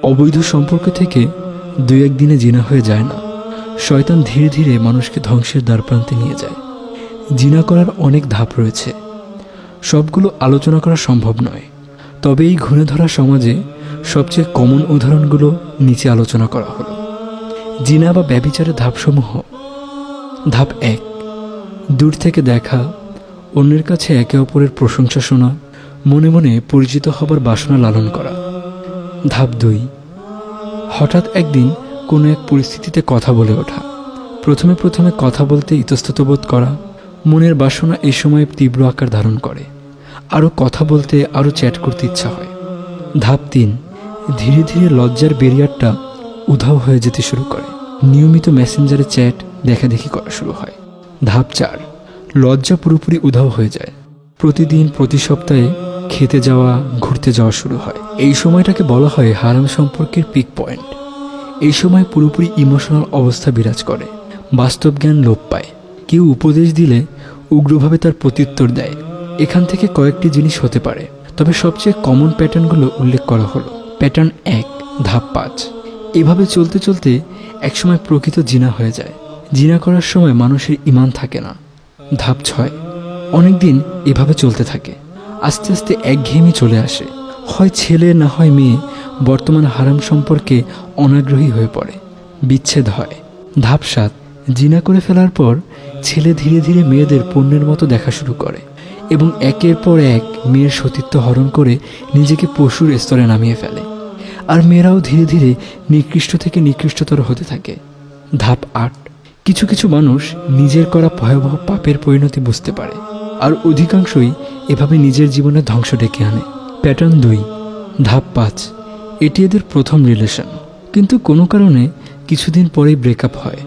অবৈধ সম্পর্ক থেকে দুই একদিনে জিনা হয়ে যায় না। শয়তান ধীরে ধীরে মানুষকে ধ্বংসের দ্বারপ্রান্তে নিয়ে যায়। জিনা করার অনেক ধাপ রয়েছে, সবগুলো আলোচনা করা সম্ভব নয়। তবে এই ঘুণে ধরা সমাজে সবচেয়ে কমন উদাহরণগুলো নিচে আলোচনা করা হলো। জিনা বা ব্যভিচারের ধাপসমূহ। ধাপ 1, দূর থেকে দেখা, অন্যের কাছে একে অপরের প্রশংসা শোনা, মনে মনে পরিচিত হবার বাসনা লালন করা। ধাপ 2, হঠাৎ একদিন কোনো এক পরিস্থিতিতে কথা বলে ওঠা। প্রথমে প্রথমে কথা বলতে ইতস্তত বোধ করা, মনের বাসনা এই সময় তীব্র আকার ধারণ করে, আরও কথা বলতে, আরও চ্যাট করতে ইচ্ছা হয়। ধাপ 3, ধীরে ধীরে লজ্জার ব্যারিয়ারটা উধাও হয়ে যেতে শুরু করে, নিয়মিত মেসেঞ্জারে চ্যাট দেখাদেখি করা শুরু হয়। ধাপ 4, লজ্জা পুরোপুরি উধাও হয়ে যায়, প্রতিদিন প্রতি সপ্তাহে খেতে যাওয়া, ঘুরতে যাওয়া শুরু হয়। এই সময়টাকে বলা হয় হারাম সম্পর্কের পিক পয়েন্ট। এই সময় পুরোপুরি ইমোশনাল অবস্থা বিরাজ করে, বাস্তব জ্ঞান লোপ পায়। কেউ উপদেশ দিলে উগ্রভাবে তার প্রত্যুত্তর দেয়। এখান থেকে কয়েকটি জিনিস হতে পারে, তবে সবচেয়ে কমন প্যাটার্নগুলো উল্লেখ করা হলো। প্যাটার্ন 1, ধাপ 5, এভাবে চলতে চলতে একসময় প্রকৃত জিনা হয়ে যায়। জিনা করার সময় মানুষের ঈমান থাকে না। ধাপ 6, অনেকদিন এভাবে চলতে থাকে, আস্তে আস্তে একঘেয়েমি চলে আসে, হয় ছেলে না হয় মেয়ে বর্তমান হারাম সম্পর্কে অনাগ্রহী হয়ে পড়ে, বিচ্ছেদ হয়। ধাপ 7, জিনা করে ফেলার পর ছেলে ধীরে ধীরে মেয়েদের পণ্যের মতো দেখা শুরু করে এবং একের পর এক মেয়ের সতীত্ব হরণ করে নিজেকে পশুর স্তরে নামিয়ে ফেলে, আর মেয়েরাও ধীরে ধীরে নিকৃষ্ট থেকে নিকৃষ্টতর হতে থাকে। ধাপ 8, কিছু কিছু মানুষ নিজের করা ভয়াবহ পাপের পরিণতি বুঝতে পারে, আর অধিকাংশই এভাবে নিজের জীবনে ধ্বংস ডেকে আনে। প্যাটার্ন 2, ধাপ 5, এটি এদের প্রথম রিলেশন, কিন্তু কোনো কারণে কিছুদিন পরেই ব্রেকআপ হয়।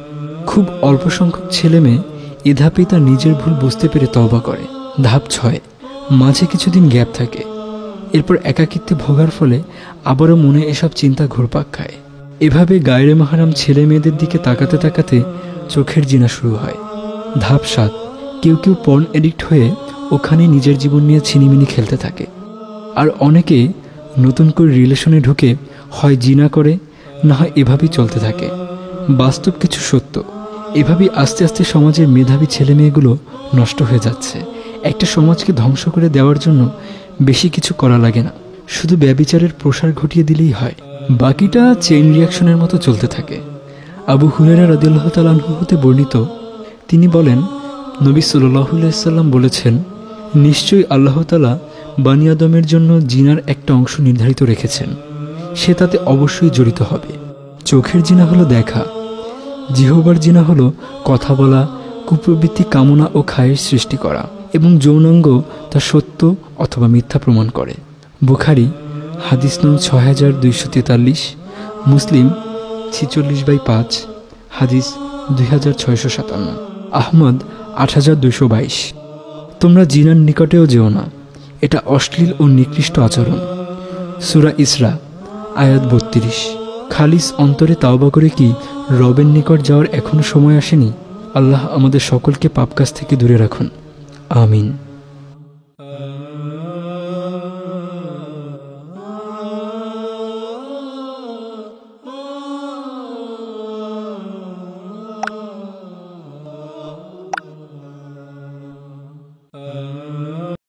খুব অল্প সংখ্যক ছেলে মেয়ে এ ধাপেই তার নিজের ভুল বুঝতে পেরে তওবা করে। ধাপ 6, মাঝে কিছুদিন গ্যাপ থাকে, এরপর একাকিত্বে ভোগার ফলে আবারও মনে এসব চিন্তা ঘুরপাক খায়। এভাবে গায়রে মাহরাম ছেলে মেয়েদের দিকে তাকাতে তাকাতে চোখের জিনা শুরু হয়। ধাপ 7, কেউ কেউ পর্ন এডিক্ট হয়ে ওখানে নিজের জীবন নিয়ে ছিনিমিনি খেলতে থাকে, আর অনেকে নতুন করে রিলেশনে ঢুকে হয় জিনা করে, না হয় এভাবেই চলতে থাকে। বাস্তব কিছু সত্য, এভাবেই আস্তে আস্তে সমাজের মেধাবী ছেলে মেয়েগুলো নষ্ট হয়ে যাচ্ছে। একটা সমাজকে ধ্বংস করে দেওয়ার জন্য বেশি কিছু করা লাগে না, শুধু ব্যভিচারের প্রসার ঘটিয়ে দিলেই হয়। বাকিটা চেইন রিয়াকশনের মতো চলতে থাকে। আবু হুরায়রা রাদিয়াল্লাহু তাআলা আনহু হতে বর্ণিত, তিনি বলেন, নবী সাল্লাল্লাহু আলাইহি সাল্লাম বলেছেন, নিশ্চয়ই আল্লাহ তাআলা বানি আদমের জন্য জিনার একটা অংশ নির্ধারিত রেখেছেন, সে তাতে অবশ্যই জড়িত হবে। চোখের জিনা হলো দেখা, জিহ্বার জিনা হলো কথা বলা, কুপ্রবৃত্তি কামনা ও খায়ের সৃষ্টি করা, এবং যৌনাঙ্গ তা সত্য অথবা মিথ্যা প্রমাণ করে। বুখারী হাদিস নং 6243, মুসলিম 46/5, হাদিস 2657, আহমদ 8222। তোমরা জিনার নিকটেও যেও না, এটা অশ্লীল ও নিকৃষ্ট আচরণ। সূরা ইসরা আয়াত 32। খালিস অন্তরে তাওবা করে কি রবের নিকট যাওয়ার এখনো সময় আসেনি? আল্লাহ আমাদের সকলকে পাপ কাজ থেকে দূরে রাখুন, আমিন।